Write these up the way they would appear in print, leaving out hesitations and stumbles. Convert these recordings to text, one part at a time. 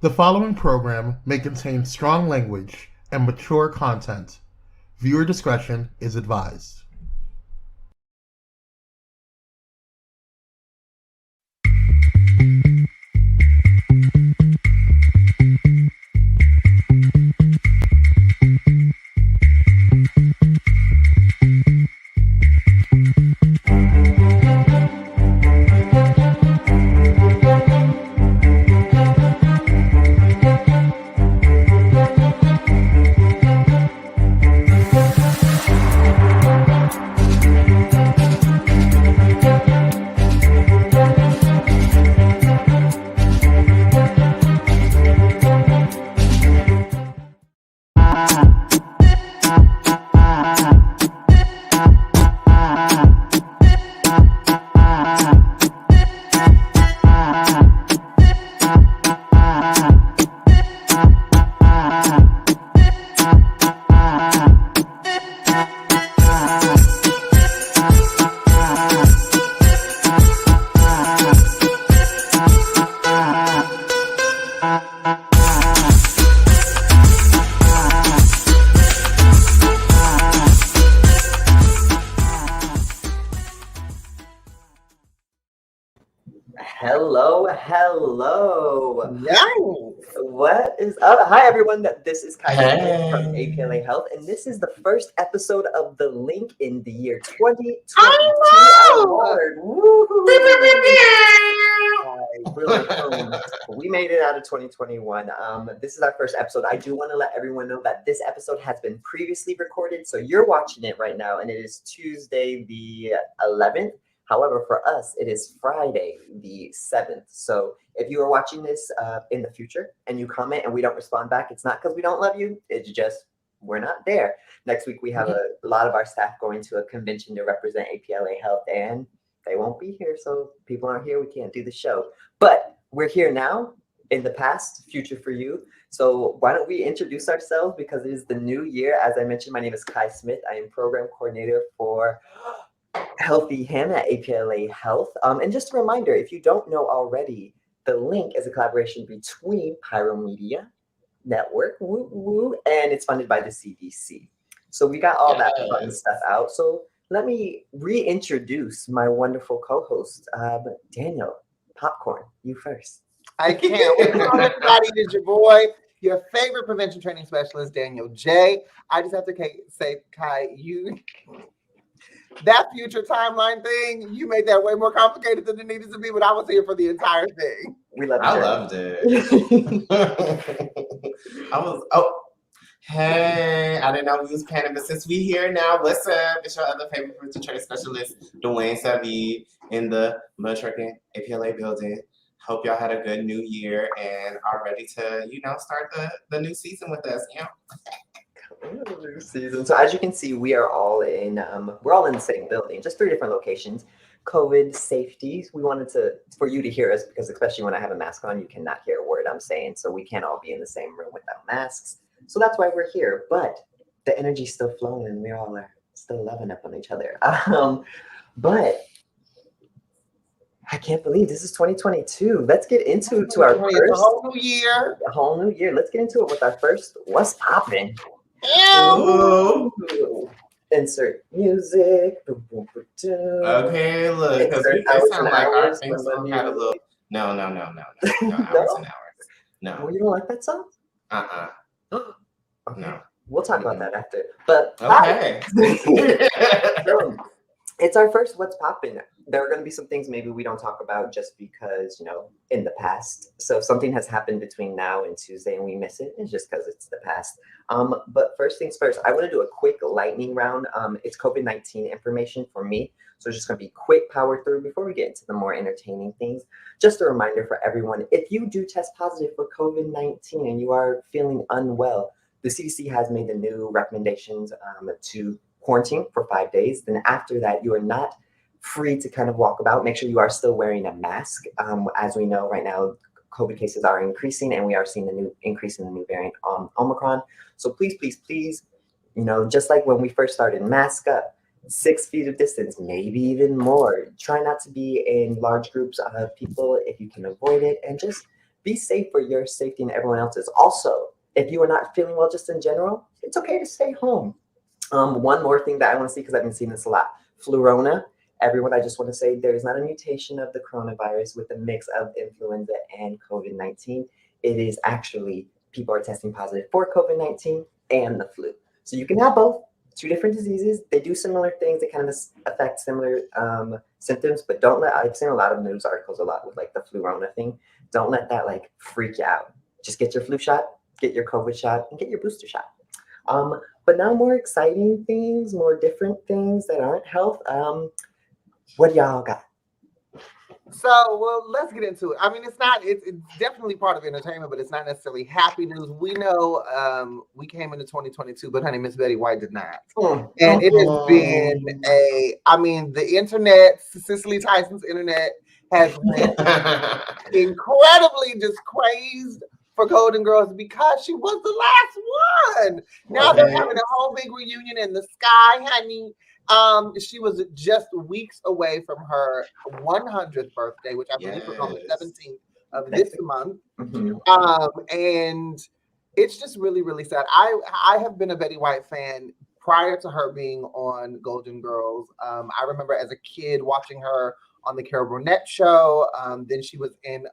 The following program may contain strong language and mature content. Viewer discretion is advised. Hello. No. What is up? Hi, everyone. This is Kai Hey. from APLA Health, and this is the first episode of The Link in the year 2022 I know. award. We made it out of 2021. This is our first episode. I do want to let everyone know that this episode has been previously recorded, so you're watching it right now, and it is Tuesday the 11th. However, for us, it is Friday the 7th. So if you are watching this in the future and you comment and we don't respond back, it's not because we don't love you. It's just we're not there. Next week, we have a lot of our staff going to a convention to represent APLA Health, and they won't be here. So people aren't here. We can't do the show. But we're here now, in the past, future for you. So why don't we introduce ourselves, because it is the new year. As I mentioned, my name is Kai Smith. I am program coordinator for Healthy Him at APLA Health. And just a reminder, if you don't know already, The Link is a collaboration between Pyro Media Network, and it's funded by the CDC. So we got all that fun stuff out. So let me reintroduce my wonderful co-host, Danyol. Popcorn, you first. I can't. What's up, everybody? It is your boy, your favorite prevention training specialist, Danyol J. I just have to say, Kai, that future timeline thing, you made that way more complicated than it needed to be, but I was here for the entire thing. We love it. I loved it. Hey, I didn't know we was planning, but since we here now, what's up? It's your other favorite prevention training specialist, Dwayne Savvy, in the Mudtrucking APLA building. Hope y'all had a good new year and are ready to, start the new season with us. Season. So as you can see, we are all in we're all in the same building, just 3 different locations. COVID safety, we wanted for you to hear us, because especially when I have a mask on, you cannot hear a word I'm saying, so we can't all be in the same room without masks. So that's why we're here, but the energy's still flowing and we all are still loving up on each other. But I can't believe this is 2022. Let's get into our first whole new year. A whole new year. Let's get into it with our first What's Poppin'. Ooh. Insert music. Okay, look, because they sound like our thing song had a little. No, hours and hours. No. Oh, you don't like that song? Okay. No. We'll talk about that after. But okay. It's our first What's Poppin'. There are going to be some things maybe we don't talk about just because, in the past. So if something has happened between now and Tuesday and we miss it, it's just because it's the past. But first things first, I want to do a quick lightning round. It's COVID-19 information for me. So it's just going to be quick power through before we get into the more entertaining things. Just a reminder for everyone, if you do test positive for COVID-19 and you are feeling unwell, the CDC has made the new recommendations to quarantine for 5 days. Then after that, you are not free to kind of walk about. Make sure you are still wearing a mask. As we know right now, COVID cases are increasing and we are seeing the new increase in the new variant Omicron. So please, just like when we first started, mask up, 6 feet of distance, maybe even more. Try not to be in large groups of people if you can avoid it, and just be safe for your safety and everyone else's. Also, if you are not feeling well just in general, it's okay to stay home. One more thing that I want to see, because I've been seeing this a lot, Flurona. Everyone, I just want to say there is not a mutation of the coronavirus with a mix of influenza and COVID-19. It is actually people are testing positive for COVID-19 and the flu. So you can have both, two different diseases. They do similar things. They kind of affect similar symptoms, but don't let, I've seen a lot of news articles a lot with like the Flurona thing. Don't let that like freak you out. Just get your flu shot, get your COVID shot, and get your booster shot. But now more exciting things, more different things that aren't health. What do y'all got? So, well, let's get into it. I mean, it's definitely part of entertainment, but it's not necessarily happy news. We know we came into 2022, but honey, Miss Betty White did not. And it has been the internet, Cicely Tyson's internet has been incredibly just crazed for Golden Girls because she was the last one. Now they're having a whole big reunion in the sky, honey. She was just weeks away from her 100th birthday, which I believe was on the 17th of this month. And it's just really, really sad. I have been a Betty White fan prior to her being on Golden Girls. I remember as a kid watching her on the Carol Burnett show. Then she was in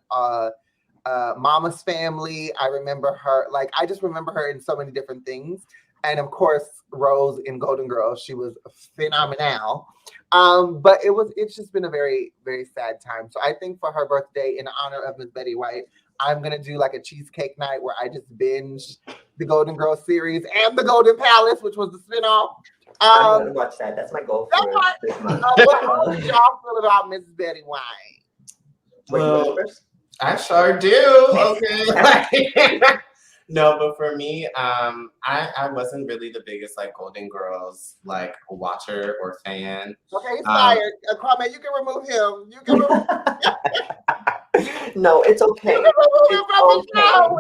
Mama's Family. I remember her, I just remember her in so many different things. And of course, Rose in Golden Girls, she was phenomenal. But it's just been a very, very sad time. So I think for her birthday, in honor of Miss Betty White, I'm gonna do like a cheesecake night where I just binge the Golden Girls series and the Golden Palace, which was the spinoff. I'm gonna watch that. That's my goal for this month. How do y'all feel about Miss Betty White? Well, I sure do. Okay. No, but for me, I wasn't really the biggest Golden Girls watcher or fan. Okay, he's fired. Kwame, you can remove him. You can remove him. No, it's okay. You can remove him from the show.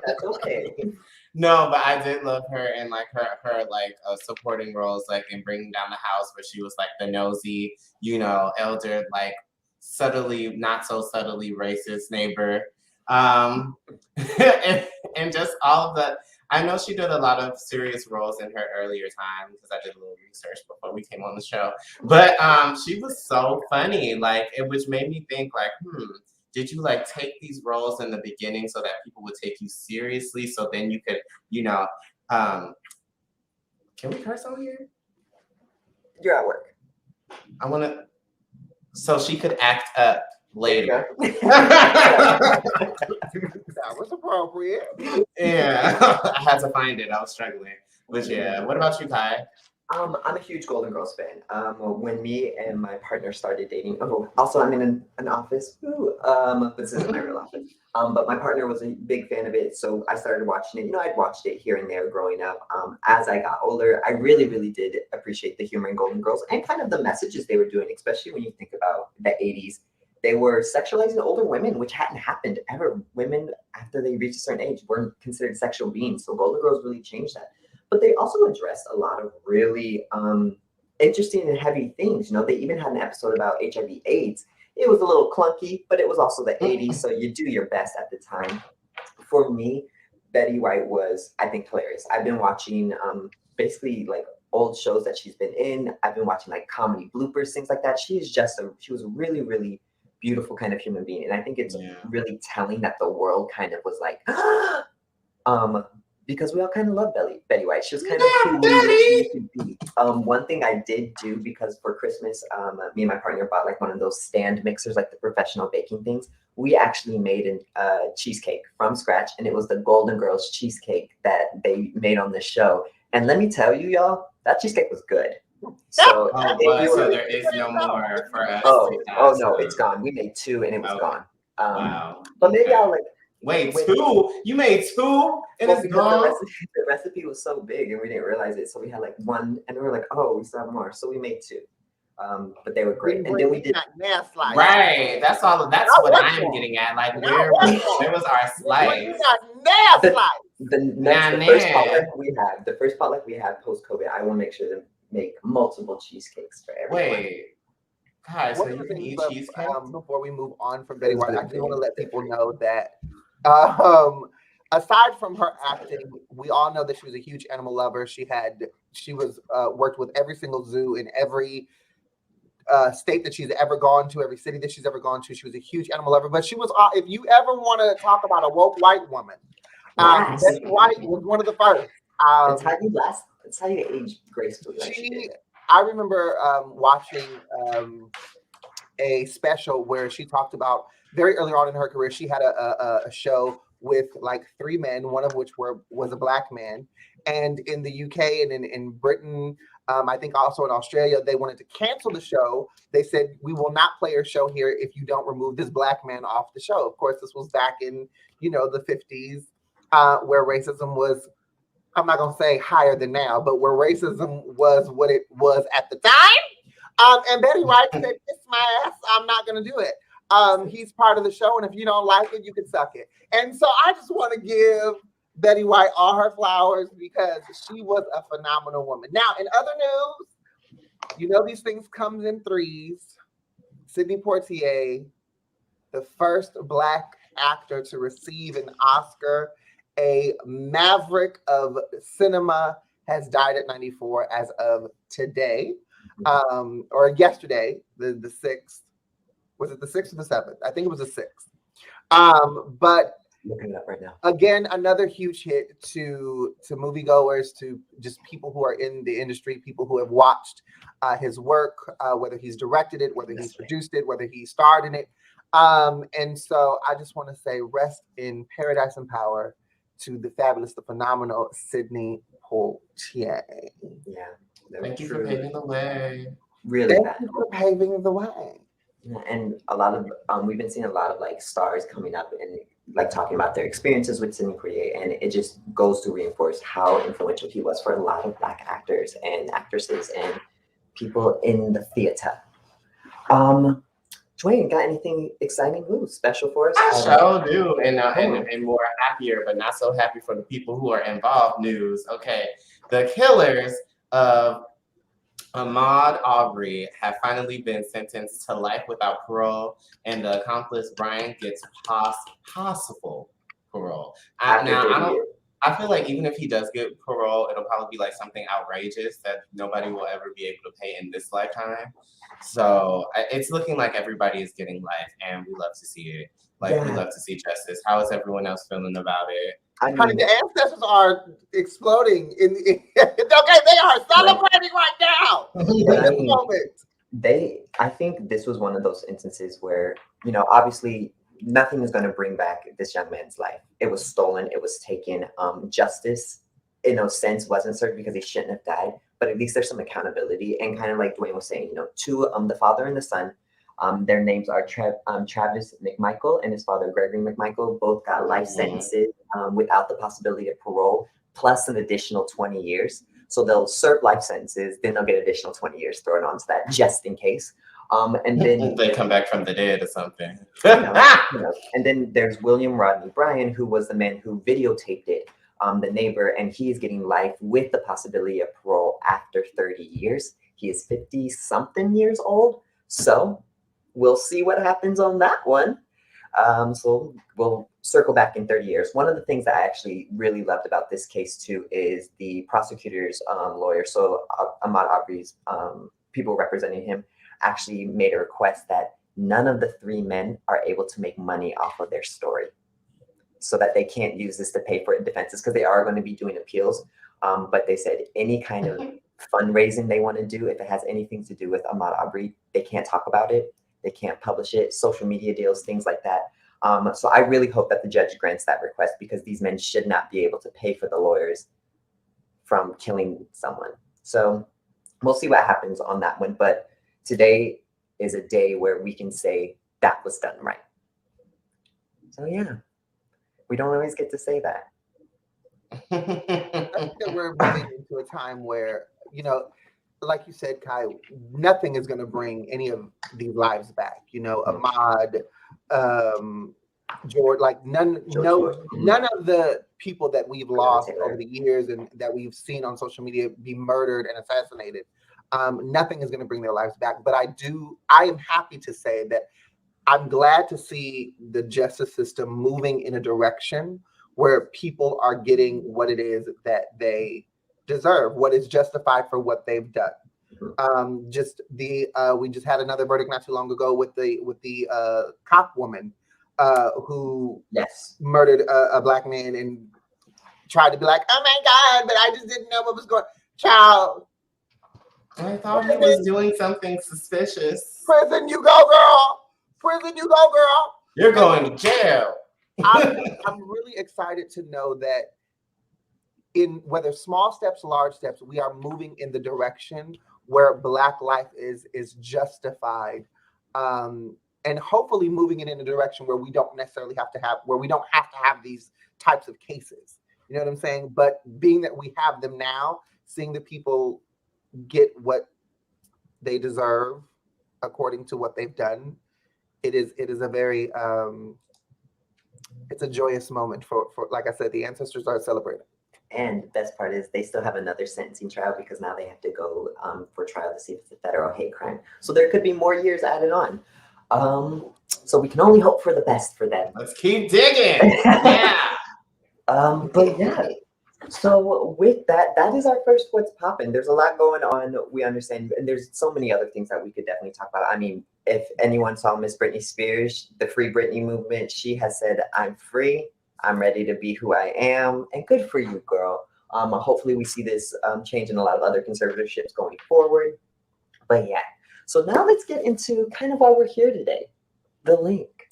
That's okay. No, but I did love her and her supporting roles in Bringing Down the House, where she was the nosy, elder, subtly, not so subtly racist neighbor. And just all of the, I know she did a lot of serious roles in her earlier time because I did a little research before we came on the show, but she was so funny, which made me think did you take these roles in the beginning so that people would take you seriously, so then you could can we curse on here? You're at work. I want to, so she could act up later. That was appropriate. Yeah, I had to find it. I was struggling. But yeah, what about you, Kai? I'm a huge Golden Girls fan. When me and my partner started dating, also I'm in an office, but this isn't my real office. But my partner was a big fan of it, so I started watching it. I'd watched it here and there growing up. As I got older, I really, really did appreciate the humor in Golden Girls and kind of the messages they were doing, especially when you think about the 80s. They were sexualizing older women, which hadn't happened ever. Women, after they reached a certain age, weren't considered sexual beings. So Golden Girls really changed that. But they also addressed a lot of really interesting and heavy things. They even had an episode about HIV/AIDS. It was a little clunky, but it was also the 80s, so you do your best at the time. For me, Betty White was, I think, hilarious. I've been watching basically old shows that she's been in. I've been watching comedy bloopers, things like that. She was a really, really beautiful kind of human being. And I think it's really telling that the world kind of was because we all kind of love Betty White. She was kind of who we could be. One thing I did do, because for Christmas, me and my partner bought one of those stand mixers, the professional baking things. We actually made a cheesecake from scratch, and it was the Golden Girls cheesecake that they made on the show. And let me tell you, y'all, that cheesecake was good. So, so there is no more for us. Oh no, it's gone. We made 2 and it was gone. Wow. But maybe I'll wait, 2? You made 2 and it's gone? The recipe was so big and we didn't realize it. So we had 1 and we were we still have more. So we made 2. But they were great. And then we did right. That's what I'm getting at. Where was our slice? The first potluck we had post-COVID, I will make sure to make multiple cheesecakes for everyone. Wait. Hi, so One of you the can things, eat but, cheesecake? before we move on from Betty White, I just want to let people Different. know that aside from her acting, we all know that she was a huge animal lover. She was worked with every single zoo in every state that she's ever gone to, every city that she's ever gone to. She was a huge animal lover. But she was, if you ever want to talk about a woke white woman, Yes. Betty White was one of the first. That's how you age gracefully, like she did. I remember watching a special where she talked about very early on in her career. She had a show with like 3 men, one of which was a black man. And in the UK and in Britain, I think also in Australia, they wanted to cancel the show. They said, we will not play your show here if you don't remove this black man off the show. Of course, this was back in, the 50s, where racism was, I'm not going to say higher than now, but where racism was what it was at the time. And Betty White said, kiss my ass, I'm not going to do it. He's part of the show, and if you don't like it, you can suck it. And so I just want to give Betty White all her flowers because she was a phenomenal woman. Now, in other news, these things comes in threes. Sidney Poitier, the first Black actor to receive an Oscar, a maverick of cinema, has died at 94 as of today, or yesterday, the 6th. Was it the 6th or the 7th? I think it was the 6th. But Looking it up right now. again, another huge hit to moviegoers, to just people who are in the industry, people who have watched his work, whether he's directed it, whether he's produced it, whether he starred in it. And so I just want to say rest in paradise and power to the fabulous, the phenomenal Sidney Poitier. Yeah. Thank you for paving the way. Really Thank bad. you for paving the way. Yeah, and a lot of we've been seeing a lot of like stars coming up and like talking about their experiences with Sidney Poitier, and it just goes to reinforce how influential he was for a lot of Black actors and actresses and people in the theater. Dwayne, got anything exciting news special for us? I sure do, and more happier, but not so happy for the people who are involved news. Okay, the killers of Ahmaud Arbery have finally been sentenced to life without parole, and the accomplice Brian gets possible parole. I feel like even if he does get parole, it'll probably be like something outrageous that nobody will ever be able to pay in this lifetime. So it's looking like everybody is getting life, and we love to see it. We love to see justice. How is everyone else feeling about it? Honey, the ancestors are exploding okay, they are celebrating right now in this moment. I think this was one of those instances where, obviously nothing is going to bring back this young man's life. It was stolen. It was taken. Justice, in a sense, wasn't served because he shouldn't have died. But at least there's some accountability. And kind of like Dwayne was saying, the father and the son, their names are Travis McMichael and his father, Gregory McMichael. Both got life sentences without the possibility of parole, plus an additional 20 years. So they'll serve life sentences, then they'll get additional 20 years thrown onto that just in case. And then they come back from the dead or something. And then there's William Rodney Bryan, who was the man who videotaped it, the neighbor, and he's getting life with the possibility of parole after 30 years. He is 50-something years old. So we'll see what happens on that one. So we'll circle back in 30 years. One of the things that I actually really loved about this case too is the prosecutor's lawyer. So Ahmaud Arbery's people representing him actually made a request that none of the 3 men are able to make money off of their story, so that they can't use this to pay for defenses, because they are going to be doing appeals. But they said any kind of fundraising they want to do, if it has anything to do with Ahmaud Arbery, they can't talk about it. They can't publish it, social media deals, things like that. So I really hope that the judge grants that request, because these men should not be able to pay for the lawyers from killing someone. So we'll see what happens on that one. But today is a day where we can say that was done right. So yeah, we don't always get to say that. I think that we're moving into a time where, like you said, Kai, nothing is going to bring any of these lives back. Ahmaud, George, none of the people that we've lost over the years and that we've seen on social media be murdered and assassinated Nothing is going to bring their lives back. But I am happy to say that I'm glad to see the justice system moving in a direction where people are getting what it is that they deserve, what is justified for what they've done. We just had another verdict not too long ago with the cop woman who murdered a black man and tried to be like, oh my God, but I just didn't know what was going on. Child. I thought he was doing something suspicious. Prison you go, girl. Prison you go, girl. You're going to jail. I'm really excited to know that in whether small steps, large steps, we are moving in the direction where Black life is justified, and hopefully moving it in a direction where we don't necessarily have to have these types of cases. You know what I'm saying? But being that we have them now, seeing the people get what they deserve according to what they've done, it is a very it's a joyous moment for like I said, the ancestors are celebrating. And the best part is they still have another sentencing trial because now they have to go for trial to see if it's a federal hate crime. So there could be more years added on. So we can only hope for the best for them. Let's keep digging. Yeah. But yeah. So with that, that is our first What's Poppin'. There's a lot going on. We understand, and there's so many other things that we could definitely talk about. I mean, if anyone saw Miss Britney Spears, the Free Britney movement, she has said, "I'm free. I'm ready to be who I am," and good for you, girl. Hopefully we see this change in a lot of other conservatorships going forward. But yeah, so now let's get into kind of why we're here today. The link.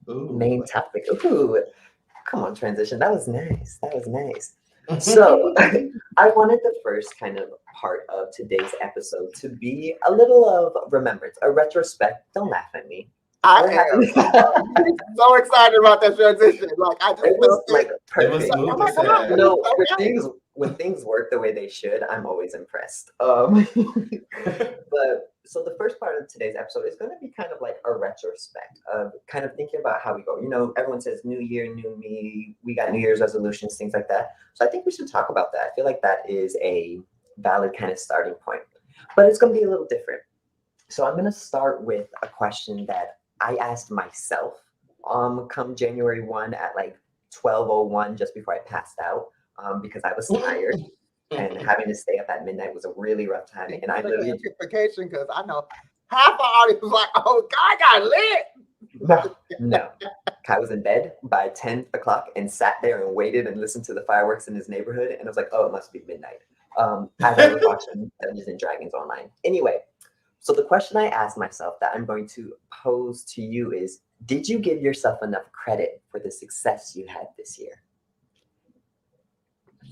Ooh. Main topic. Ooh, come on, transition. That was nice. That was nice. So I wanted the first kind of part of today's episode to be a little of remembrance, a retrospect. Don't laugh at me. I am so excited about that transition. Like I just it was like perfect. It was smooth as come on. hell. You know, when things work the way they should, I'm always impressed. But so the first part of today's episode is going to be kind of like a retrospect of kind of thinking about how we go. You know, everyone says new year, new me. We got New Year's resolutions, things like that. So I think we should talk about that. I feel like that is a valid kind of starting point, but it's going to be a little different. So I'm going to start with a question that I asked myself come January 1 at like 12:01, just before I passed out, because I was tired and having to stay up at midnight was a really rough time. And I literally vacation because I know half the audience was like, "Oh, God, I got lit." No. Kai was in bed by 10 o'clock and sat there and waited and listened to the fireworks in his neighborhood. And I was like, oh, it must be midnight. As I was watching Dungeons and Dragons online. Anyway, so the question I asked myself that I'm going to pose to you is, did you give yourself enough credit for the success you had this year?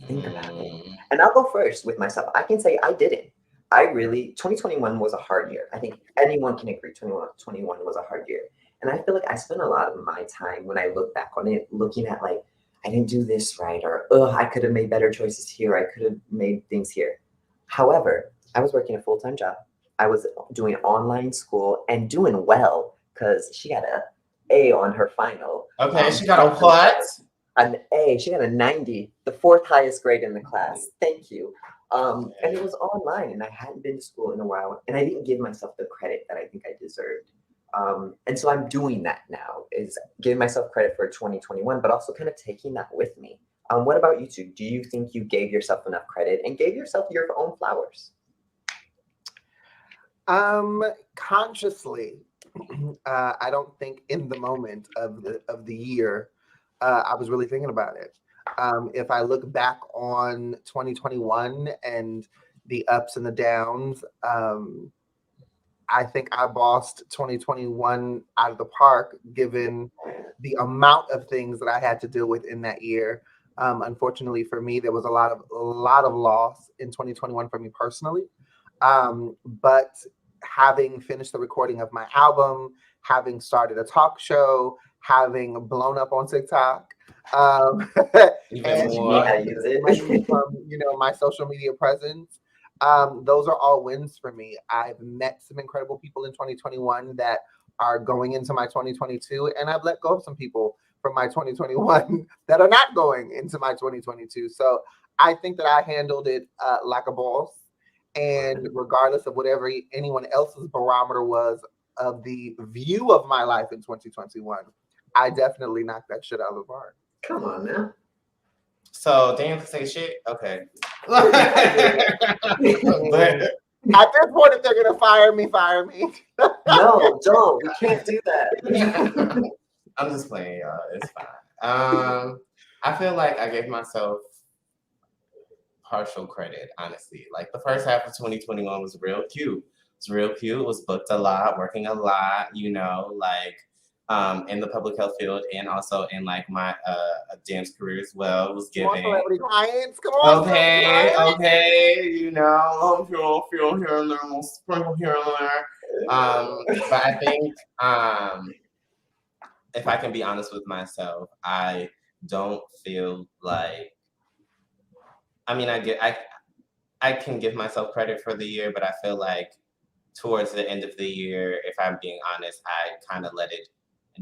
Think about it. And I'll go first with myself. I can say I didn't. 2021 was a hard year. I think anyone can agree 2021 was a hard year. And I feel like I spent a lot of my time when I look back on it, looking at like, I didn't do this right, or I could have made better choices here. I could have made things here. However, I was working a full-time job. I was doing online school and doing well because she got an A on her final. Okay, she got a what? An A. She got a 90, the fourth highest grade in the class. Thank you. And it was online, and I hadn't been to school in a while, and I didn't give myself the credit that I think I deserved. And so I'm doing that now, is giving myself credit for 2021, but also kind of taking that with me. What about you two? Do you think you gave yourself enough credit and gave yourself your own flowers? Consciously, I don't think in the moment of the year, I was really thinking about it. If I look back on 2021 and the ups and the downs, I think I bossed 2021 out of the park, given the amount of things that I had to deal with in that year. Unfortunately for me, there was a lot of loss in 2021 for me personally. But having finished the recording of my album, having started a talk show, having blown up on TikTok, and from my social media presence, those are all wins for me. I've met some incredible people in 2021 that are going into my 2022, and I've let go of some people from my 2021 that are not going into my 2022. So I think that I handled it like a boss, And regardless of whatever anyone else's barometer was of the view of my life in 2021, I definitely knocked that shit out of the park. Come on now. So Daniel can say shit. Okay. At this point, if they're gonna fire me, fire me. No, don't. We can't do that. I'm just playing, y'all. It's fine. I feel like I gave myself partial credit, honestly. Like the first half of 2021 was real cute. It was booked a lot, working a lot, like in the public health field and also in like my dance career as well. It was giving. Celebrity clients, come on. Okay, I'm feel here and there, a little sprinkle here and there. But I think if I can be honest with myself, I don't feel like. I mean, I can give myself credit for the year, but I feel like towards the end of the year, if I'm being honest, I kind of let it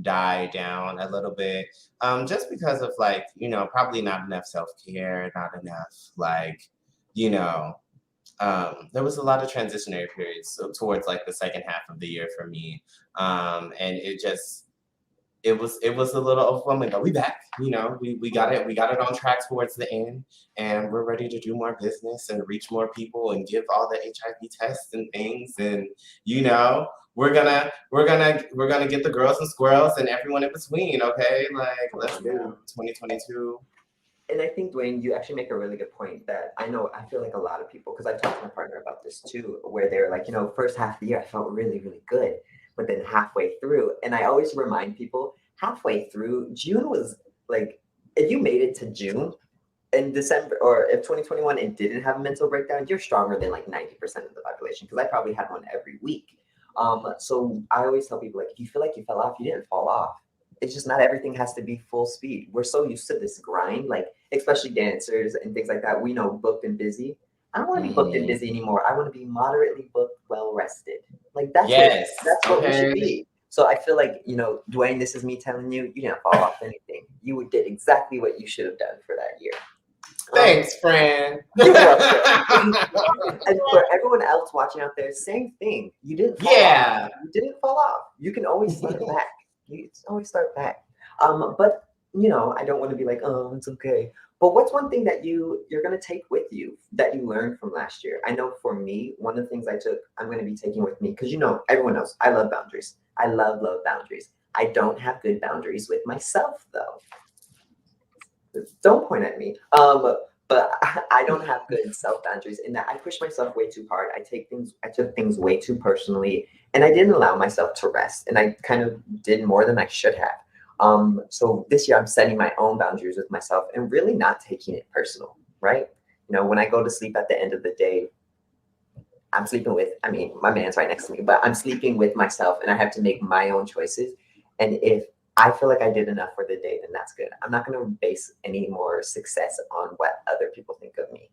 die down a little bit. Just because of like, probably not enough self-care, not enough like, there was a lot of transitionary periods towards like the second half of the year for me. And it was a little overwhelming, but we back, we got it on track towards the end, and we're ready to do more business and reach more people and give all the HIV tests and things, and we're gonna get the girls and squirrels and everyone in between, okay? Like, let's do 2022. And I think, Dwayne, you actually make a really good point that I feel like a lot of people, because I've talked to my partner about this too, where they're like, first half of the year I felt really, really good. But then halfway through, and I always remind people, halfway through, June was like, if you made it to June in December, or if 2021 and didn't have a mental breakdown, you're stronger than like 90% of the population, because I probably had one every week. So I always tell people, like, if you feel like you fell off, you didn't fall off. It's just not everything has to be full speed. We're so used to this grind, like, especially dancers and things like that. We know booked and busy. I don't want to be booked and busy anymore. I want to be moderately booked, well rested. Like that's what we should be. So I feel like, Dwayne, this is me telling you, you didn't fall off anything. You did exactly what you should have done for that year. Thanks, friend. You're welcome. And for everyone else watching out there, same thing. You didn't fall off. You didn't fall off. You can always start back. You can always start back. But I don't want to be like, oh, it's okay. But what's one thing that you're going to take with you that you learned from last year? I know for me, one of the things I'm going to be taking with me, because everyone knows I love boundaries. I love boundaries. I don't have good boundaries with myself, though. Don't point at me. But I don't have good self boundaries in that I push myself way too hard. I took things way too personally, and I didn't allow myself to rest. And I kind of did more than I should have. So this year I'm setting my own boundaries with myself and really not taking it personal, right? When I go to sleep at the end of the day, I'm sleeping with, my man's right next to me, but I'm sleeping with myself and I have to make my own choices. And if I feel like I did enough for the day, then that's good. I'm not going to base any more success on what other people think of me.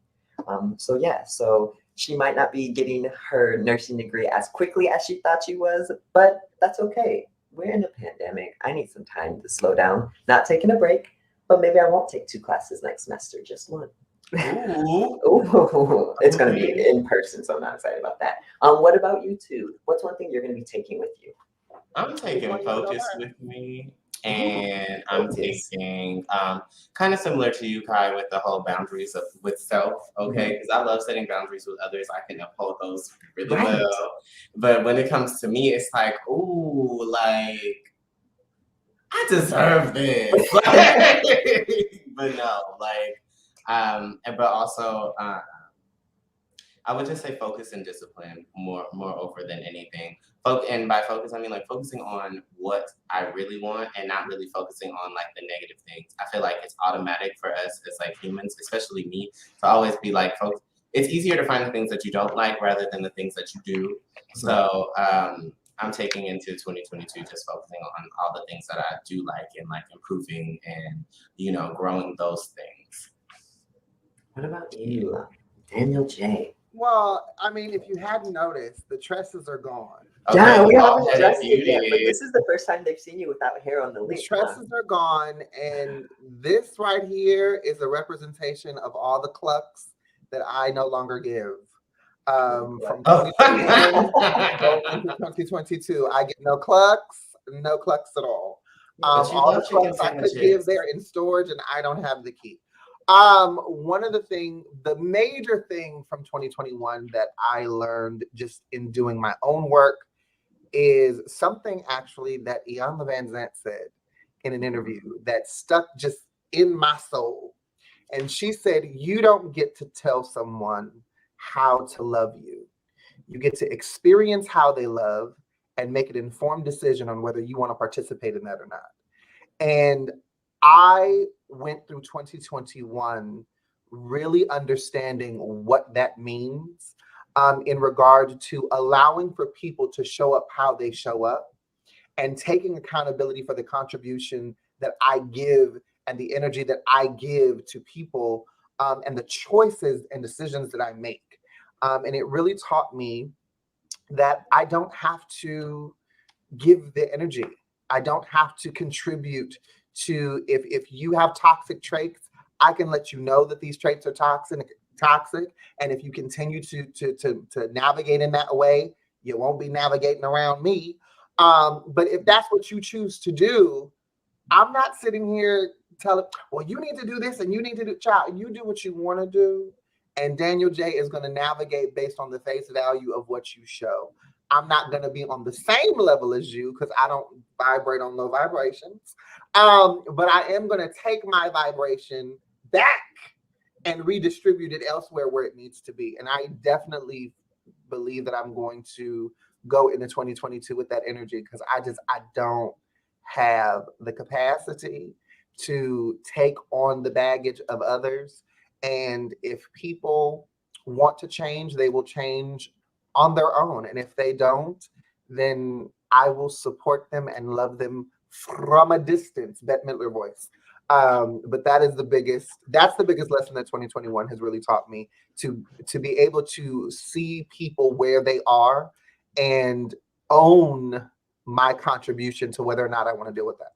So she might not be getting her nursing degree as quickly as she thought she was, but that's okay. We're in a pandemic. I need some time to slow down. Not taking a break, but maybe I won't take 2 classes next semester, just one. Ooh. It's going to be in person, so I'm not excited about that. What about you two? What's one thing you're going to be taking with you? I'm taking focus with me, and I'm taking kind of similar to you, Kai, with the whole boundaries with self, okay? Because I love setting boundaries with others. I can uphold those really well. But when it comes to me, it's like, ooh, like, I deserve this. But no, like, but also, I would just say focus and discipline more over than anything. And by focus, I mean like focusing on what I really want and not really focusing on like the negative things. I feel like it's automatic for us as like humans, especially me, to always be like, folks, it's easier to find the things that you don't like rather than the things that you do. So I'm taking into 2022 just focusing on all the things that I do like and like improving and, growing those things. What about you, Daniel J? Well, if you hadn't noticed, the tresses are gone. Okay, yeah, we haven't addressed it yet, but this is the first time they've seen you without hair on the lip. The tresses are gone, and this right here is a representation of all the clucks that I no longer give. from 2021 going into 2022. I get no clucks at all. But you All love the chicken clucks I could sandwiches. give, they're in storage, and I don't have the key. The major thing from 2021 that I learned just in doing my own work is something actually that Ian Van Zant said in an interview that stuck just in my soul. And she said, you don't get to tell someone how to love you. You get to experience how they love and make an informed decision on whether you want to participate in that or not. And I went through 2021 really understanding what that means in regard to allowing for people to show up how they show up and taking accountability for the contribution that I give and the energy that I give to people and the choices and decisions that I make. And it really taught me that I don't have to give the energy. I don't have to contribute to, if you have toxic traits, I can let you know that these traits are toxic. And if you continue to navigate in that way, you won't be navigating around me. But if that's what you choose to do, I'm not sitting here telling, well, you need to do this and you need to do, child, you do what you want to do. And Daniel J is going to navigate based on the face value of what you show. I'm not going to be on the same level as you because I don't vibrate on low vibrations. But I am going to take my vibration back and redistribute it elsewhere where it needs to be. And I definitely believe that I'm going to go into 2022 with that energy because I don't have the capacity to take on the baggage of others. And if people want to change, they will change on their own. And if they don't, then I will support them and love them from a distance. Bette Midler voice. But that's the biggest lesson that 2021 has really taught me, to be able to see people where they are and own my contribution to whether or not I want to deal with that.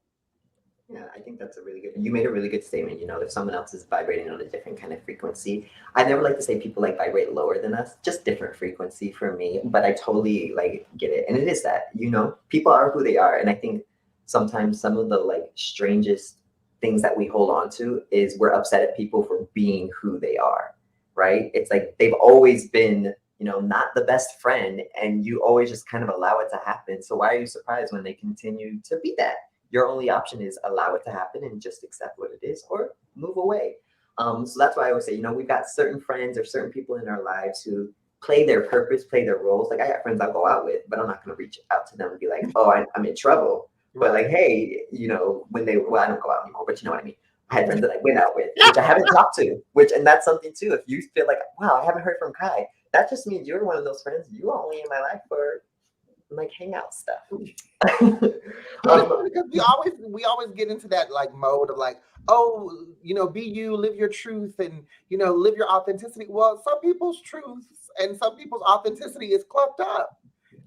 Yeah, I think that's you made a really good statement. You know, if someone else is vibrating on a different kind of frequency, I never like to say people like vibrate lower than us, just different frequency for me, but I totally like get it. And it is that, you know, people are who they are. And I think sometimes some of the like strangest things that we hold on to is we're upset at people for being who they are, right? It's like they've always been, you know, not the best friend, and you always just kind of allow it to happen. So why are you surprised when they continue to be that? Your only option is allow it to happen and just accept what it is or move away. So that's why I always say, you know, we've got certain friends or certain people in our lives who play their purpose, play their roles. Like I got friends I'll go out with, but I'm not going to reach out to them and be like, oh, I'm in trouble. But like, hey, you know, I don't go out anymore, but you know what I mean? I had friends that I went out with, which I haven't talked to, and that's something too. If you feel like, wow, I haven't heard from Kai, that just means you're one of those friends. You are only in my life for like hangout stuff. Because we always get into that like mode of like, oh, you know, be you, live your truth, and you know, live your authenticity. Well, some people's truths and some people's authenticity is clucked up,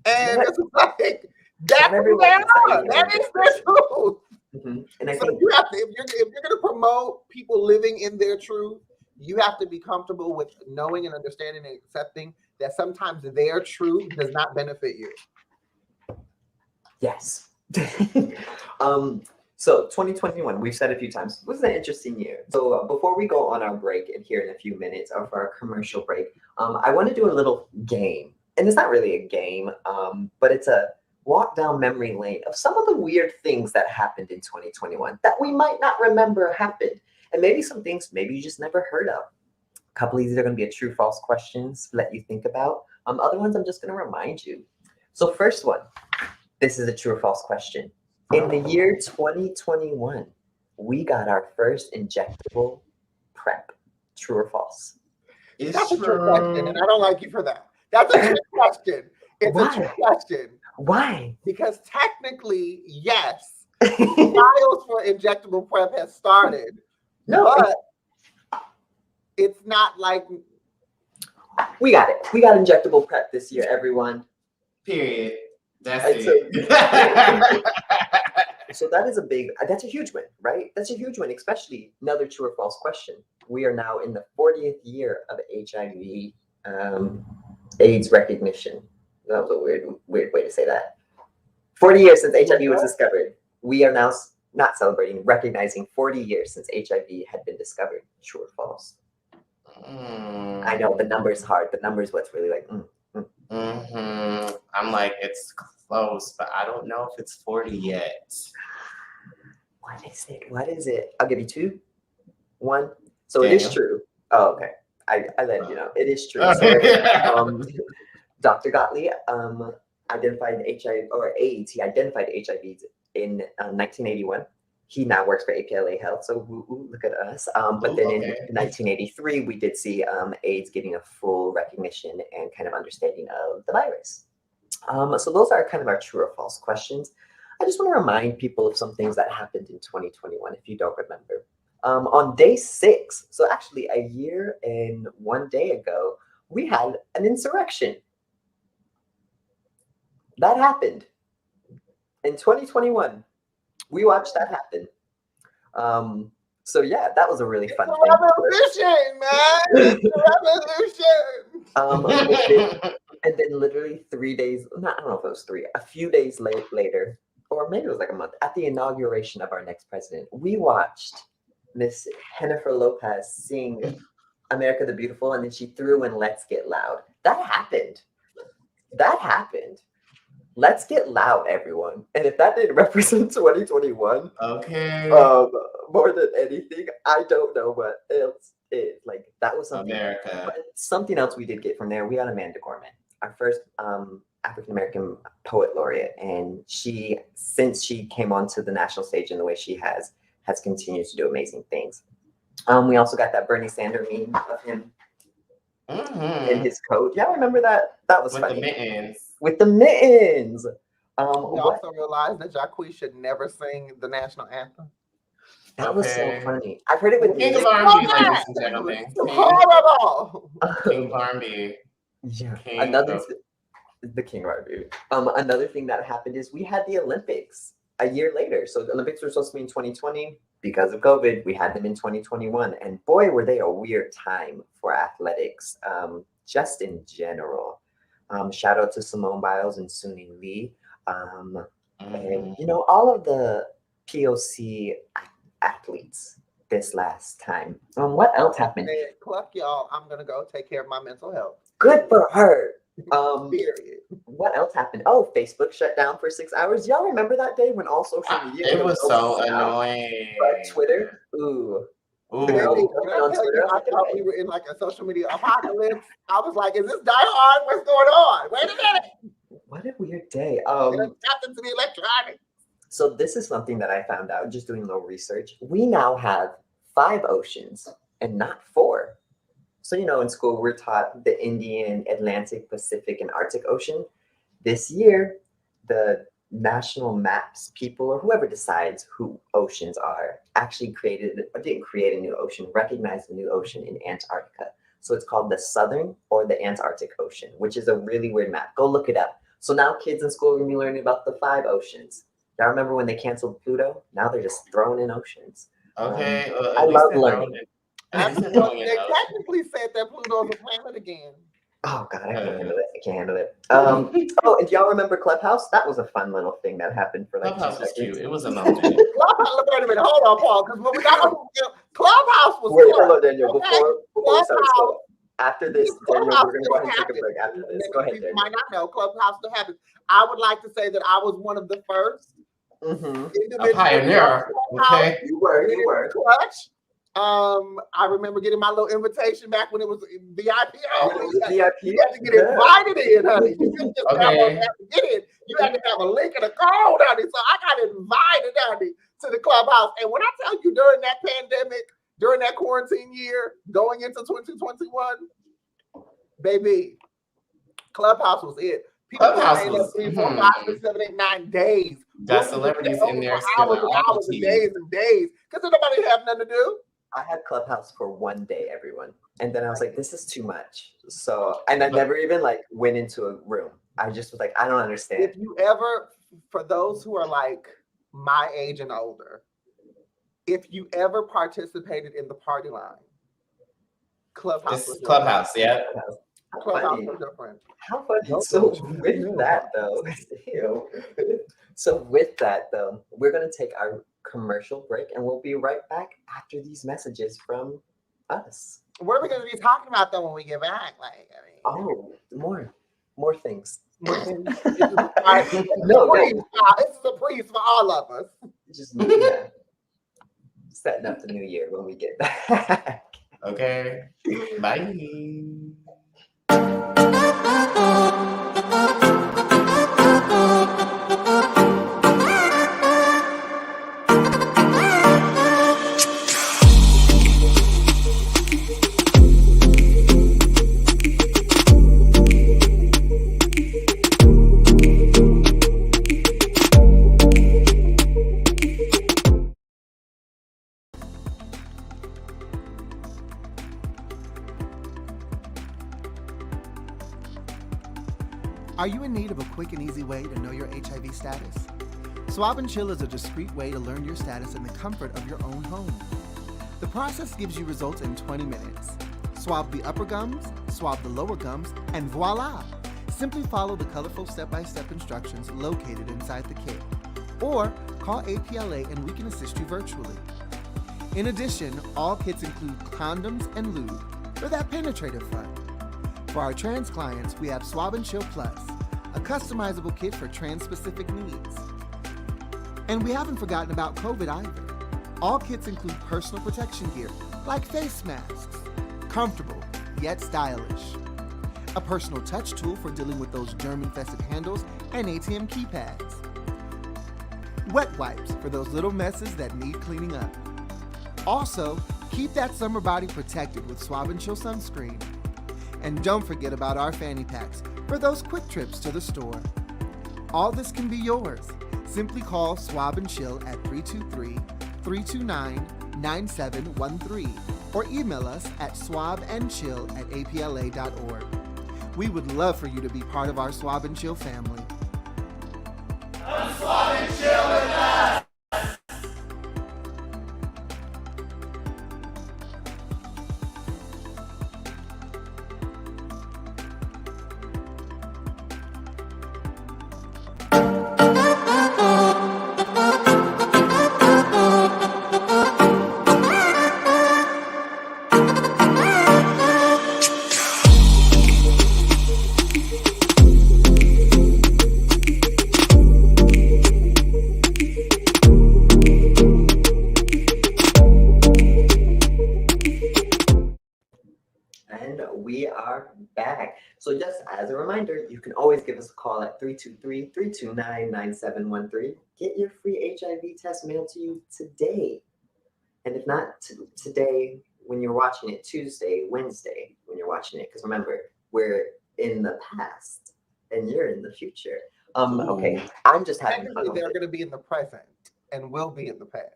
and it's like that's who they are. That is their truth. Mm-hmm. And I so think you have to, if you're going to promote people living in their truth, you have to be comfortable with knowing and understanding and accepting that sometimes their truth does not benefit you. Yes. So 2021, we've said a few times, was an interesting year. So before we go on our break and here in a few minutes, or for our commercial break, I want to do a little game. And it's not really a game, but it's a walk down memory lane of some of the weird things that happened in 2021 that we might not remember happened. And maybe some things maybe you just never heard of. A couple of these are going to be a true false questions to let you think about. Other ones I'm just going to remind you. So first one, this is a true or false question. In the year 2021, we got our first injectable PrEP. True or false? That's a trick question, and I don't like you for that. That's a trick question. It's a trick question. Why? Because technically, yes, trials for injectable PrEP has started. No, but it's not like we got it. We got injectable PrEP this year, everyone. Period. That's it. So that's a huge win, right? That's a huge win, especially another true or false question. We are now in the 40th year of HIV AIDS recognition. That was a weird way to say that. 40 years since HIV was discovered. We are now not celebrating, recognizing 40 years since HIV had been discovered. True or false? I know the number's hard. The number's what's really like. I'm like, it's close, but I don't know if it's 40 yet. What is it? What is it? I'll give you 2, 1. So Danyol. It is true. Oh, okay. I let you know. It is true. So, Dr. Gottlieb identified HIV or AIDS. He identified HIV in 1981. He now works for APLA Health. So look at us. But then in 1983, we did see AIDS getting a full recognition and kind of understanding of the virus. So those are kind of our true or false questions. I just want to remind people of some things that happened in 2021, if you don't remember. On day 6, so actually a year and 1 day ago, we had an insurrection. That happened in 2021. We watched that happen. So yeah, that was a really fun thing. Revolution, man! Revolution! And then literally 3 days, I don't know if it was 3, a few days later, or maybe it was like a month, at the inauguration of our next president, we watched Miss Jennifer Lopez sing America the Beautiful, and then she threw in Let's Get Loud. That happened. That happened. Let's get loud, everyone. And if that didn't represent 2021, okay, more than anything, I don't know what else is. Like, that was something. America. But something else we did get from there. We got Amanda Gorman, our first African-American poet laureate. And she, since she came onto the national stage in the way she has continued to do amazing things. We also got that Bernie Sanders meme of him in his coat. Y'all remember that? That was funny. With the mittens. With the mittens. You also realize that Jacquees should never sing the national anthem. That was so funny. I've heard it with King of R&B, ladies and gentlemen. Horrible. King of R&B. Yeah. The King of R&B. Another thing that happened is we had the Olympics a year later. So the Olympics were supposed to be in 2020. Because of COVID, we had them in 2021. And boy, were they a weird time for athletics, just in general. Shout out to Simone Biles and Suni Lee. And, you know, all of the POC athletes this last time. What else happened? Cluck, y'all, I'm going to go take care of my mental health. Good for her. Period. What else happened? Oh, Facebook shut down for 6 hours. Y'all remember that day when all social media? It was so annoying. But Twitter, ooh. On Twitter, I thought we were in like a social media apocalypse. I was like, "Is this Die Hard? What's going on? Wait a minute!" What a weird day. Tapped into the electronics. So this is something that I found out just doing a little research. We now have 5 oceans and not 4. So, you know, in school, we're taught the Indian, Atlantic, Pacific, and Arctic Ocean. This year, the national maps people or whoever decides who oceans are actually didn't create a new ocean, recognized a new ocean in Antarctica. So it's called the Southern or the Antarctic Ocean, which is a really weird map. Go look it up. So now kids in school are going to be learning about the 5 oceans. Y'all remember when they canceled Pluto? Now they're just throwing in oceans. Okay. I love learning. They technically said that Pluto's a planet again. Oh God, I can't handle it. Oh, and do y'all remember Clubhouse? That was a fun little thing that happened for like Clubhouse 2 was seconds. cute. It was a moment. Wait a minute, hold on, Paul, because when we got Clubhouse was Wait, hold on, Daniel. Before we start, Clubhouse. After this, Daniel, we're going to go ahead and take a break after this. Go ahead, People Daniel. might not know Clubhouse still happens. I would like to say that I was one of the first. A pioneer. Okay. You were. Clutch. I remember getting my little invitation back when it was VIP. You had to get invited in, honey. You didn't just have to get in. You had to have a link and a code, honey. So I got invited, honey, to the Clubhouse. And when I tell you during that pandemic, during that quarantine year, going into 2021, baby, Clubhouse was it. People Clubhouse was 3, 4, 5, 6, 7, 8, 9 days. Got celebrities in there hours and days and days. Because nobody have nothing to do. I had Clubhouse for 1 day, everyone. And then I was like, this is too much. So, and I never even like went into a room. I just was like, I don't understand. If you ever, for those who are like my age and older, if you ever participated in the party line, Clubhouse. Clubhouse, yeah. Clubhouse funny. is different. How funny. Nope. So with that though, ew. So with that though, we're gonna take our commercial break and we'll be right back after these messages from us. What are we going to be talking about though when we get back? Like, I mean, Oh, more things. more things. No, It's a surprise for all of us. just yeah. Setting up the new year when we get back. Okay. Bye. Are you in need of a quick and easy way to know your HIV status? Swab and Chill is a discreet way to learn your status in the comfort of your own home. The process gives you results in 20 minutes. Swab the upper gums, swab the lower gums, and voila! Simply follow the colorful step-by-step instructions located inside the kit. Or call APLA and we can assist you virtually. In addition, all kits include condoms and lube for that penetrative fun. For our trans clients, we have Swab and Chill Plus, a customizable kit for trans-specific needs. And we haven't forgotten about COVID either. All kits include personal protection gear, like face masks, comfortable yet stylish. A personal touch tool for dealing with those germ-infested handles and ATM keypads. Wet wipes for those little messes that need cleaning up. Also, keep that summer body protected with Swab and Chill sunscreen. And don't forget about our fanny packs for those quick trips to the store. All this can be yours. Simply call Swab and Chill at 323-329-9713 or email us at swabandchill@apla.org. We would love for you to be part of our Swab and Chill family. Come swab and chill with us! We are back. So just as a reminder, you can always give us a call at 323-329-9713. Get your free HIV test mailed to you today. And if not today, when you're watching it, Tuesday, Wednesday, when you're watching it, because remember, we're in the past and you're in the future. Okay, I'm just having fun. They're going to be in the present and will be in the past.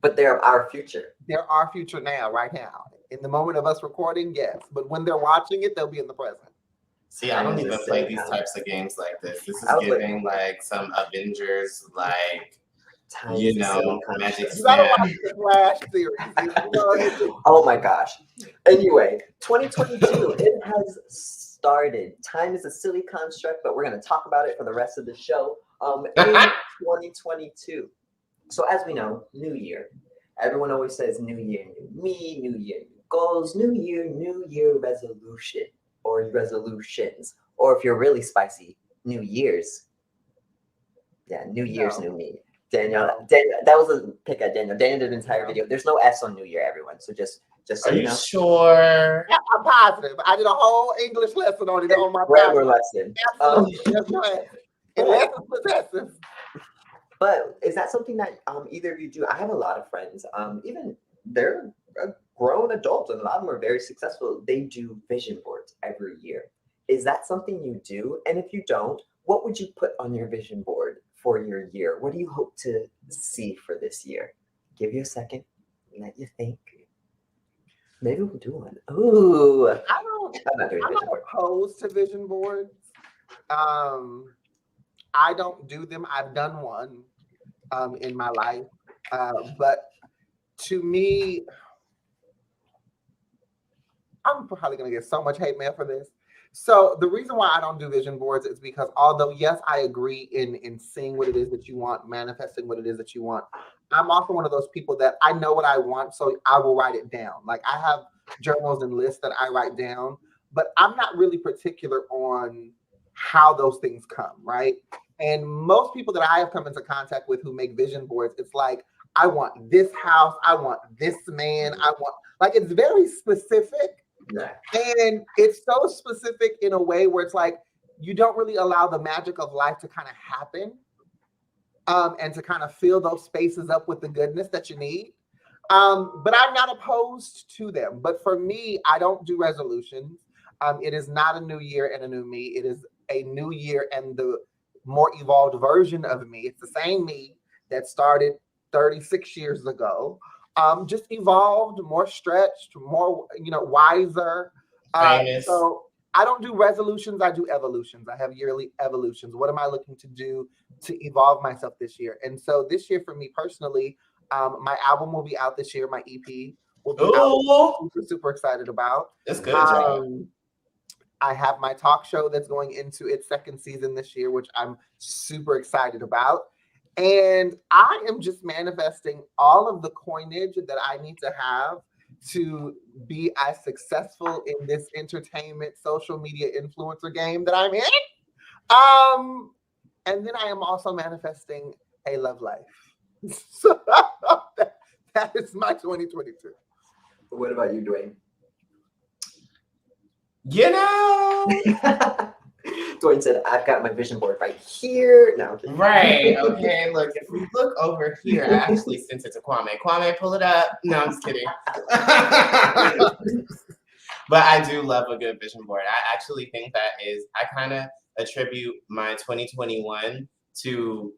But they're our future. They're our future now, right now. In the moment of us recording, yes. But when they're watching it, they'll be in the present. See, I don't even play these types of games like this. This is giving like some Avengers, like, you know, Magic You gotta Snap. watch the Flash series. Oh my gosh. Anyway, 2022, it has started. Time is a silly construct, but we're going to talk about it for the rest of the show. In 2022. So as we know, New Year. Everyone always says New Year, new me, New Year, new goals, New Year resolution or resolutions. Or if you're really spicy, New Year's. Yeah, New Year's, new me. Danyol, that was a pick at Danyol. Danyol did an entire video. There's no S on New Year, everyone. So just so Are you you know. sure? Yeah, I'm positive. I did a whole English lesson on it on my Grammar lesson. Absolutely. That's right. Unless it's possessive. But is that something that either of you do? I have a lot of friends, even they're grown adults, and a lot of them are very successful. They do vision boards every year. Is that something you do? And if you don't, what would you put on your vision board for your year? What do you hope to see for this year? Give you a second, let you think. Maybe we'll do one. Ooh, I'm not doing I'm vision not board. opposed to vision boards. I don't do them. I've done one in my life. But to me, I'm probably going to get so much hate mail for this. So the reason why I don't do vision boards is because although yes, I agree in seeing what it is that you want, manifesting what it is that you want, I'm also one of those people that I know what I want, so I will write it down. Like I have journals and lists that I write down, but I'm not really particular on how those things come, right? And most people that I have come into contact with who make vision boards, it's like, I want this house, I want this man, I want, like, it's very specific. Yeah. And it's so specific in a way where it's like, you don't really allow the magic of life to kind of happen and to kind of fill those spaces up with the goodness that you need. But I'm not opposed to them. But for me, I don't do resolutions. It is not a new year and a new me. It is a new year and the more evolved version of me. It's the same me that started 36 years ago, just evolved, more stretched, more, wiser. So I don't do resolutions. I do evolutions. I have yearly evolutions. What am I looking to do to evolve myself this year? And so this year for me personally, my album will be out this year. My EP will be out. I'm super excited about. That's good. I have my talk show that's going into its second season this year, which I'm super excited about. And I am just manifesting all of the coinage that I need to have to be as successful in this entertainment social media influencer game that I'm in. And then I am also manifesting a love life. So that is my 2022. What about you, Dwayne? Dwayne said, I've got my vision board right here. No, right. Okay. Look, if we look over here, I actually sent it to Kwame. Kwame, pull it up. No, I'm just kidding. But I do love a good vision board. I actually think I kind of attribute my 2021 to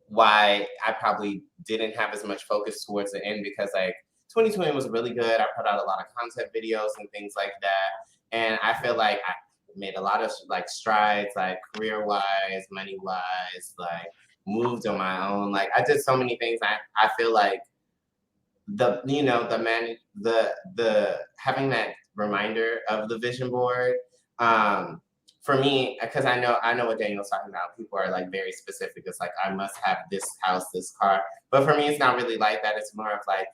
why I probably didn't have as much focus towards the end, because like 2020 was really good. I put out a lot of content videos and things like that. And I feel like I made a lot of like strides, like career-wise, money-wise, like moved on my own. Like I did so many things. I feel like the having that reminder of the vision board, for me, because I know what Daniel's talking about. People are like very specific. It's like, I must have this house, this car. But for me, it's not really like that. It's more of like,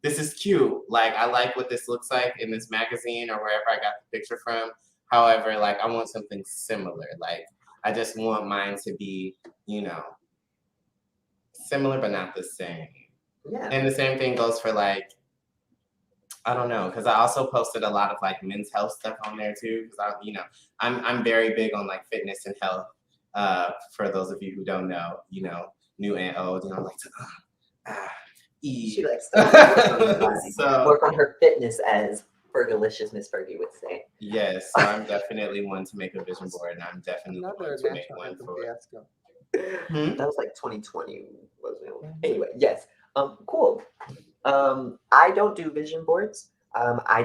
this is cute. Like, I like what this looks like in this magazine or wherever I got the picture from. However, like, I want something similar. Like, I just want mine to be, similar but not the same. Yeah. And the same thing goes for like, I don't know, because I also posted a lot of like men's health stuff on there too. Because I'm very big on like fitness and health. For those of you who don't know, new and old, like to eat. She likes to work on her fitness, as Fergalicious Miss Fergie would say. Yes, so I'm definitely one to make a vision board, and I'm definitely one to make one for it. That was like 2020, wasn't it? Anyway, yes. Cool. I don't do vision boards. I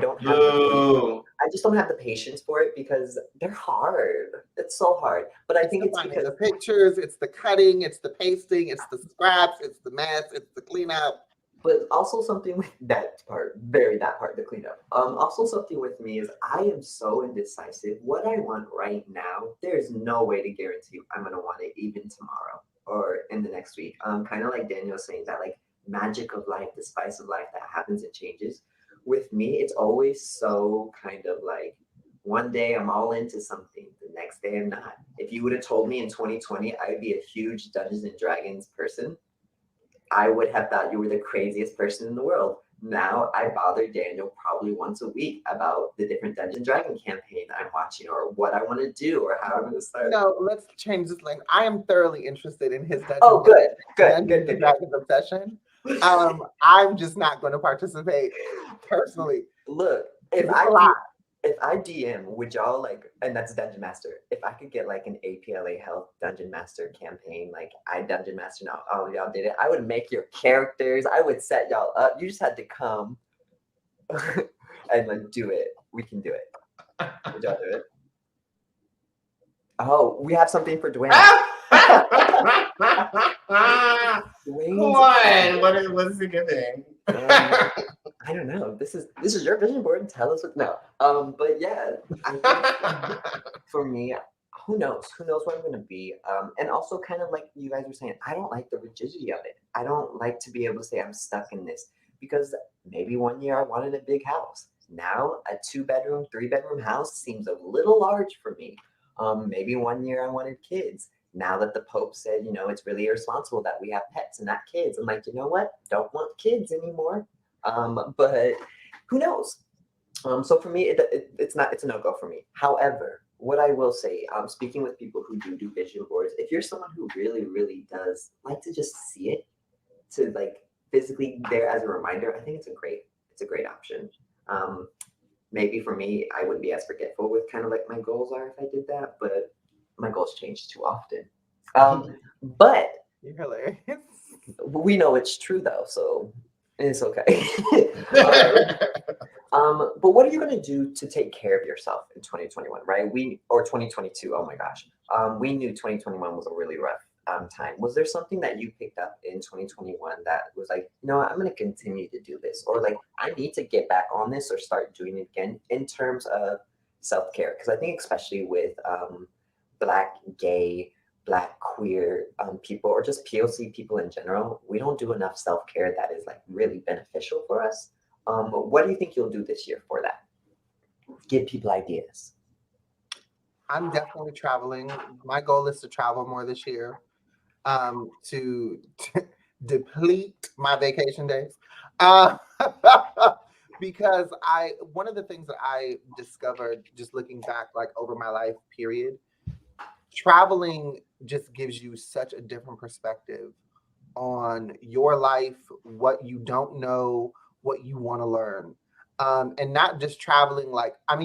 just don't have the patience for it because they're hard. It's so hard. But I think it's because the pictures, it's the cutting, it's the pasting, it's the scraps, it's the mess, it's the cleanup. But also something with that part, the cleanup. Also something with me is I am so indecisive. What I want right now, there's no way to guarantee I'm gonna want it even tomorrow or in the next week. Kind of like Daniel saying that, like, magic of life, the spice of life that happens and changes. With me, it's always so kind of like one day I'm all into something, the next day I'm not. If you would have told me in 2020 I would be a huge Dungeons and Dragons person, I would have thought you were the craziest person in the world. Now I bother Daniel probably once a week about the different Dungeon Dragon campaign I'm watching or what I want to do or how I'm going to start. No, let's change this lane. I am thoroughly interested in his Dungeon. Oh, good. Dragon obsession. I'm just not going to participate personally. Look, if I DM, would y'all like, and that's Dungeon Master, if I could get like an APLA Health Dungeon Master campaign, like I Dungeon Master, now all of y'all did it, I would make your characters, I would set y'all up. You just had to come and like do it. We can do it. Would y'all do it? Oh, we have something for Dwayne. Come on, what is the good thing? I don't know. This is your vision board. Tell us what. No. But yeah, I think for me, who knows? Who knows where I'm gonna be? And also kind of like you guys were saying, I don't like the rigidity of it. I don't like to be able to say I'm stuck in this because maybe one year I wanted a big house. Now a 2-bedroom, 3-bedroom house seems a little large for me. Maybe one year I wanted kids. Now that the Pope said, it's really irresponsible that we have pets and not kids, I'm like, you know what? Don't want kids anymore. But who knows? So for me, it's a no-go for me. However, what I will say, speaking with people who do vision boards, if you're someone who really, really does like to just see it, to like physically there as a reminder, I think it's a great option. Maybe for me, I wouldn't be as forgetful with kind of like my goals are if I did that, but my goals change too often. But You're hilarious. we know it's true though, so it's okay. But what are you gonna do to take care of yourself in 2021, right? Or 2022. Oh my gosh. We knew 2021 was a really rough time. Was there something that you picked up in 2021 that was like, I'm gonna continue to do this, or like I need to get back on this or start doing it again in terms of self-care? Because I think especially with Black, gay, Black, queer people, or just POC people in general, we don't do enough self-care that is like really beneficial for us. What do you think you'll do this year for that? Give people ideas. I'm definitely traveling. My goal is to travel more this year, to deplete my vacation days. Because one of the things that I discovered just looking back, like over my life period, traveling just gives you such a different perspective on your life, what you don't know, what you want to learn. And not just traveling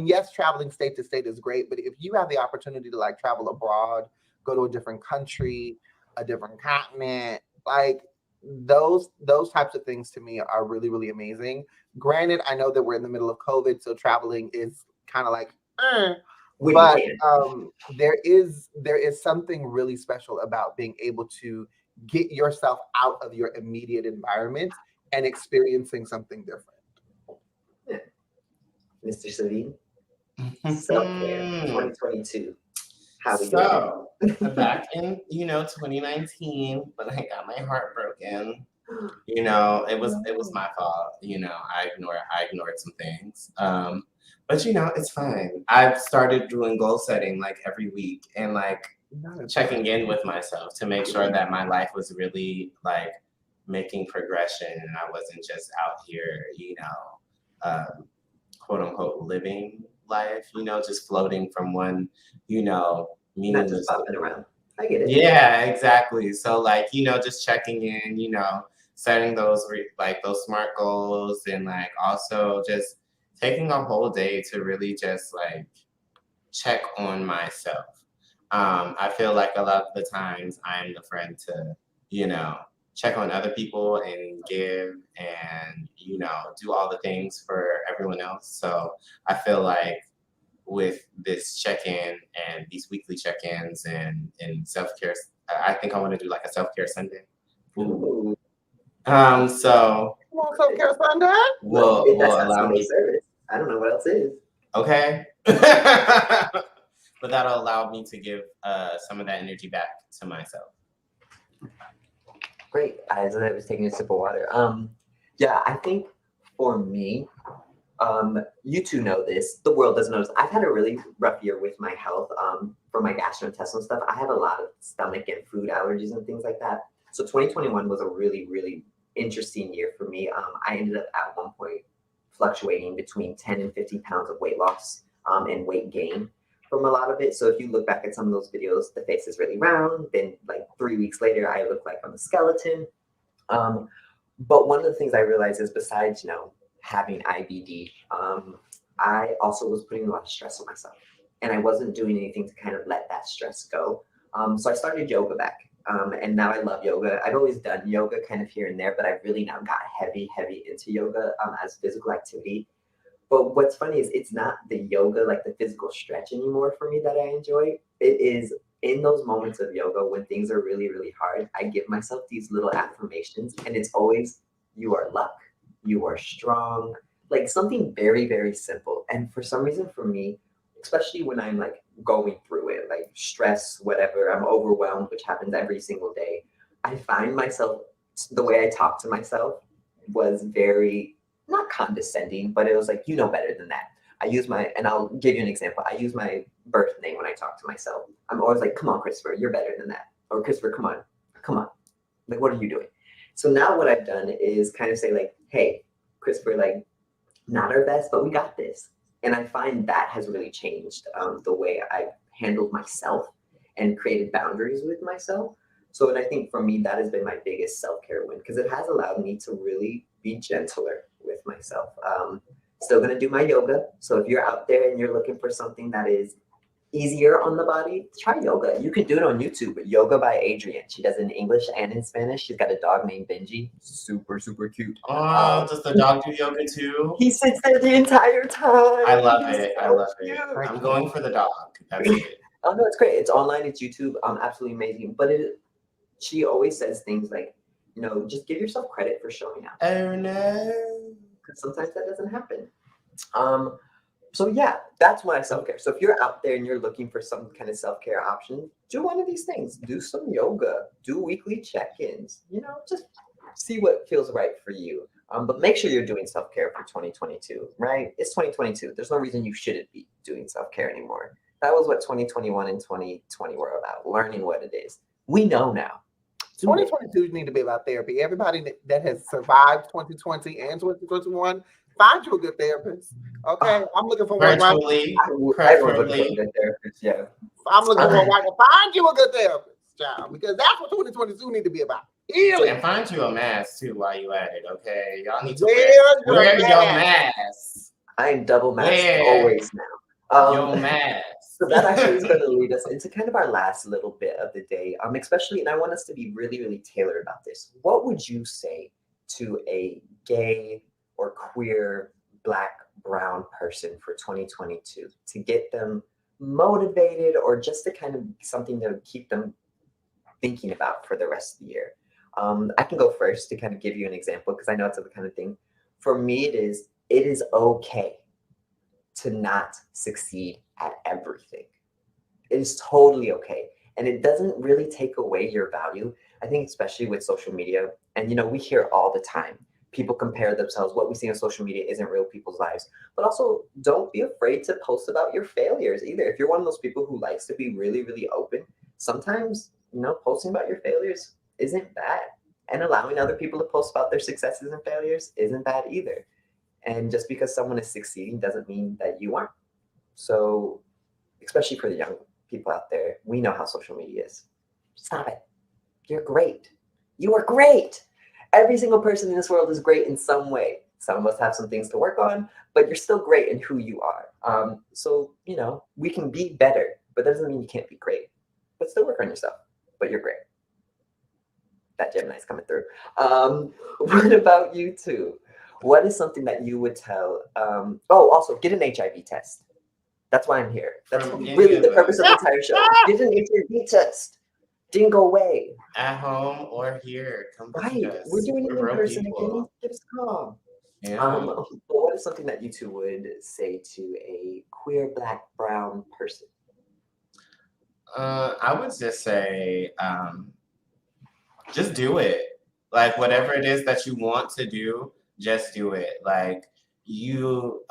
yes, traveling state to state is great, but if you have the opportunity to like travel abroad, go to a different country, a different continent, like those types of things to me are really, really amazing. Granted, I know that we're in the middle of COVID, so traveling is kind of like, but there is something really special about being able to get yourself out of your immediate environment and experiencing something different. Mr. Savine, self-care 2022. How we So back in 2019 when I got my heart broken, it was my fault. I ignored some things. But it's fine. I've started doing goal setting like every week and like checking in with myself to make sure that my life was really like making progression and I wasn't just out here, quote unquote living life, just floating from one, not meaningless. just bopping around. I get it. Yeah, exactly. So like, just checking in, setting those those SMART goals and like also just taking a whole day to really just like check on myself. I feel like a lot of the times I'm the friend to, check on other people and give and, do all the things for everyone else. So I feel like with this check-in and these weekly check-ins and self-care, I think I want to do like a self-care Sunday. Ooh. So You want self-care Sunday? Will allow me. Service. I don't know what else is. Okay. But that'll allow me to give some of that energy back to myself. Great. As I was taking a sip of water. Yeah, I think for me, you two know this. The world doesn't know this. I've had a really rough year with my health. For my gastrointestinal stuff, I have a lot of stomach and food allergies and things like that. So 2021 was a really, really interesting year for me. I ended up at one point fluctuating between 10 and 50 pounds of weight loss and weight gain from a lot of it. So if you look back at some of those videos, the face is really round. Then like 3 weeks later, I look like I'm a skeleton. But one of the things I realized is besides, having IBD, I also was putting a lot of stress on myself. And I wasn't doing anything to kind of let that stress go. So I started yoga back. And now I love yoga. I've always done yoga kind of here and there, but I've really now got heavy into yoga as physical activity. But what's funny is it's not the yoga, like the physical stretch anymore for me that I enjoy. It is in those moments of yoga when things are really, really hard, I give myself these little affirmations and it's always, you are luck, you are strong. Like something very, very simple. And for some reason, for me, especially when I'm like going through it, like stress, whatever, I'm overwhelmed, which happens every single day. I find myself, the way I talk to myself was very, not condescending, but it was like, you know better than that. I use my, and I'll give you an example. I use my birth name when I talk to myself. I'm always like, come on, Christopher, you're better than that. Or Christopher, come on. Like, what are you doing? So now what I've done is kind of say like, hey, Christopher, like, not our best, but we got this. And I find that has really changed the way I've handled myself and created boundaries with myself. So, and I think for me, that has been my biggest self-care win because it has allowed me to really be gentler with myself. Still gonna do my yoga. So if you're out there and you're looking for something that is easier on the body, try yoga. You can do it on YouTube. Yoga by Adrienne. She does it in English and in Spanish. She's got a dog named Benji. Super, super cute. Oh, does the dog do yoga too? He sits there the entire time. I love He's it. so I love cute. it. I'm going for the dog. That's it. Oh no, it's great. It's online. It's YouTube. Absolutely amazing. But she always says things like, you know, just give yourself credit for showing up. Oh no. Because sometimes that doesn't happen. So yeah, that's my self-care. So if you're out there and you're looking for some kind of self-care option, do one of these things. Do some yoga. Do weekly check-ins. You know, just see what feels right for you. But make sure you're doing self-care for 2022, right? It's 2022. There's no reason you shouldn't be doing self-care anymore. That was what 2021 and 2020 were about, learning what it is. We know now. 2022 need to be about therapy. Everybody that has survived 2020 and 2021, find you a good therapist. Okay, I'm looking for one right. Virtually, Everyone's looking for a preferably. good therapist, yeah. I'm looking for one right to find you a good therapist, child, because that's what 2022 need to be about. Healing. And find you a mask too while you at it, okay? Y'all need to Wear wear your your mask. mask. I am double masked Wear always now. Your mask. So that actually is going to lead us into kind of our last little bit of the day. Especially, and I want us to be really, really tailored about this. What would you say to a gay or queer, Black, brown person for 2022 to get them motivated or just to kind of something to keep them thinking about for the rest of the year? I can go first to kind of give you an example because I know it's the kind of thing. For me, it is okay to not succeed at everything. It is totally okay. And it doesn't really take away your value. I think especially with social media, and you know, we hear all the time, people compare themselves. What we see on social media isn't real people's lives. But also don't be afraid to post about your failures either. If you're one of those people who likes to be really, really open, sometimes, you know, posting about your failures isn't bad. And allowing other people to post about their successes and failures isn't bad either. And just because someone is succeeding doesn't mean that you aren't. So, especially for the young people out there, we know how social media is. Stop it. You're great. You are great. Every single person in this world is great in some way. Some of us have some things to work on, but you're still great in who you are. So, you know, we can be better, but that doesn't mean you can't be great. But still work on yourself, but you're great. That Gemini's coming through. What about you two? What is something that you would tell? Also get an HIV test. That's why I'm here. That's really the purpose of the entire show. Get an HIV test. Didn't go away. At home or here. Come right. us. We're doing it in person people. again. Give us a call. Yeah. But what is something that you two would say to a queer, Black, brown person? I would just say, just do it. Like whatever it is that you want to do, just do it. Like you'll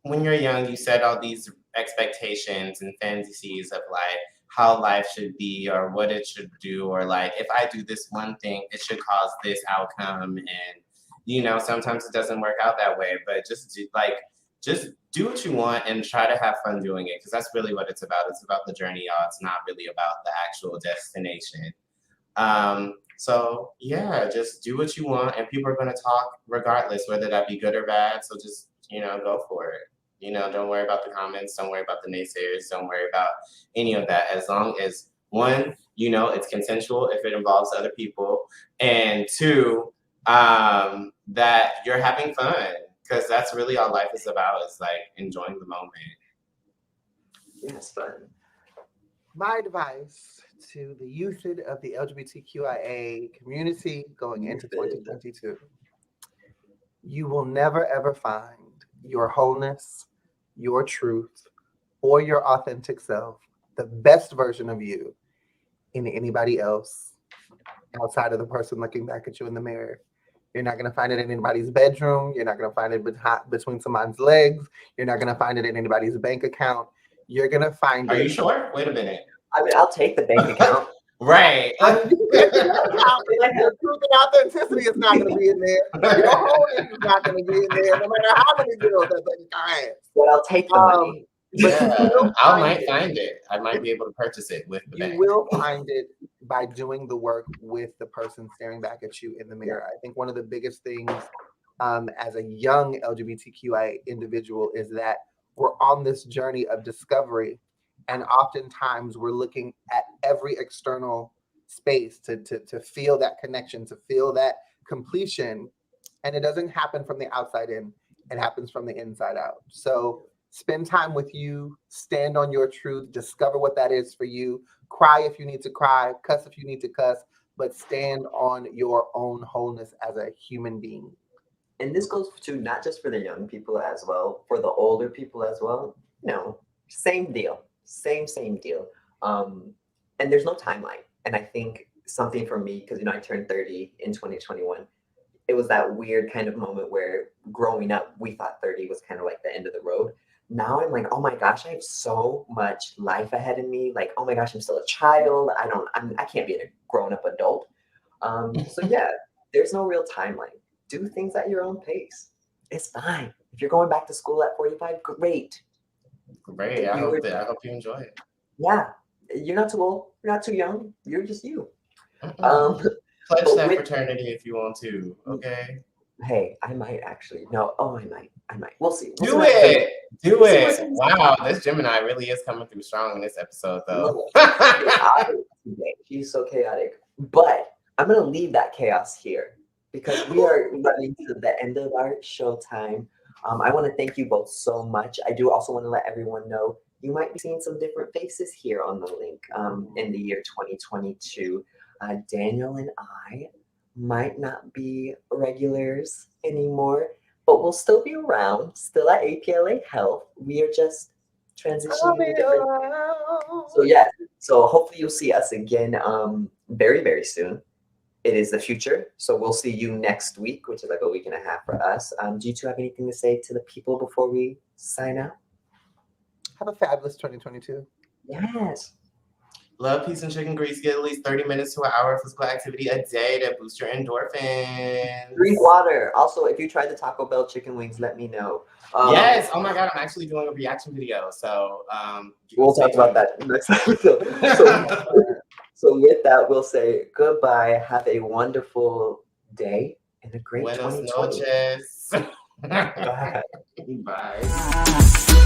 when you're young, you set all these expectations and fantasies of like how life should be or what it should do, or like if I do this one thing, it should cause this outcome. And you know, sometimes it doesn't work out that way, but just do what you want and try to have fun doing it, because that's really what it's about. It's about the journey, y'all. It's not really about the actual destination. So yeah, just do what you want, and people are going to talk regardless, whether that be good or bad. So just, you know, go for it. You know, don't worry about the comments. Don't worry about the naysayers. Don't worry about any of that. As long as, one, you know, it's consensual if it involves other people, and two, that you're having fun, because that's really all life is about, is like enjoying the moment. Yeah, it's fun. My advice to the youth of the LGBTQIA community going into 2022 You will never ever find your wholeness, your truth, or your authentic self, the best version of you, in anybody else outside of the person looking back at you in the mirror. You're not going to find it in anybody's bedroom. You're not going to find it between someone's legs. You're not going to find it in anybody's bank account. You're going to find Are it. you sure? Wait a minute. I mean, I'll take the bank account. Right. I mean, you can take the bank account, but your truth and authenticity is not going to be in there. Your wholeness is not going to be in there, no matter how many bills that bank account has. But I'll take the money. Yeah, I might find it. I might be able to purchase it with the You bank. will find it by doing the work with the person staring back at you in the mirror. I think one of the biggest things as a young LGBTQI individual is that we're on this journey of discovery, and oftentimes we're looking at every external space to feel that connection, to feel that completion, and it doesn't happen from the outside in, it happens from the inside out. So spend time with you, stand on your truth, discover what that is for you, cry if you need to cry, cuss if you need to cuss, but stand on your own wholeness as a human being. And this goes to not just for the young people as well, for the older people as well. No, same deal, same deal. And there's no timeline. And I think something for me, because I turned 30 in 2021. It was that weird kind of moment where growing up, we thought 30 was kind of like the end of the road. Now I'm like, oh my gosh, I have so much life ahead of me. Like, oh my gosh, I'm still a child. I can't be a grown up adult. So yeah, there's no real timeline. Do things at your own pace. It's fine. If you're going back to school at 45, great. Great. I hope you enjoy it. Yeah, you're not too old. You're not too young. You're just you. Pledge that fraternity if you want to. Okay. Hey, I might actually. No. Oh, I might. We'll see. Do it. Wow, this Gemini really is coming through strong in this episode, though. She's so chaotic. But I'm gonna leave that chaos here because we are running to the end of our show time. I want to thank you both so much. I do also want to let everyone know you might be seeing some different faces here on the link in the year 2022. Daniel and I might not be regulars anymore, but we'll still be around, still at APLA Health. We are just transitioning to different. So yeah, so hopefully you'll see us again very, very soon. It is the future, so we'll see you next week, which is like a week and a half for us. Do you two have anything to say to the people before we sign out? Have a fabulous 2022. Yes. Love, peace, and chicken grease. Get at least 30 minutes to an hour of physical activity a day to boost your endorphins. Drink water. Also, if you tried the Taco Bell chicken wings, let me know. Yes. Oh my God, I'm actually doing a reaction video. So we'll talk about that next episode. So with that, we'll say goodbye. Have a wonderful day and a great Buenos 2020. noches. Bye. Bye.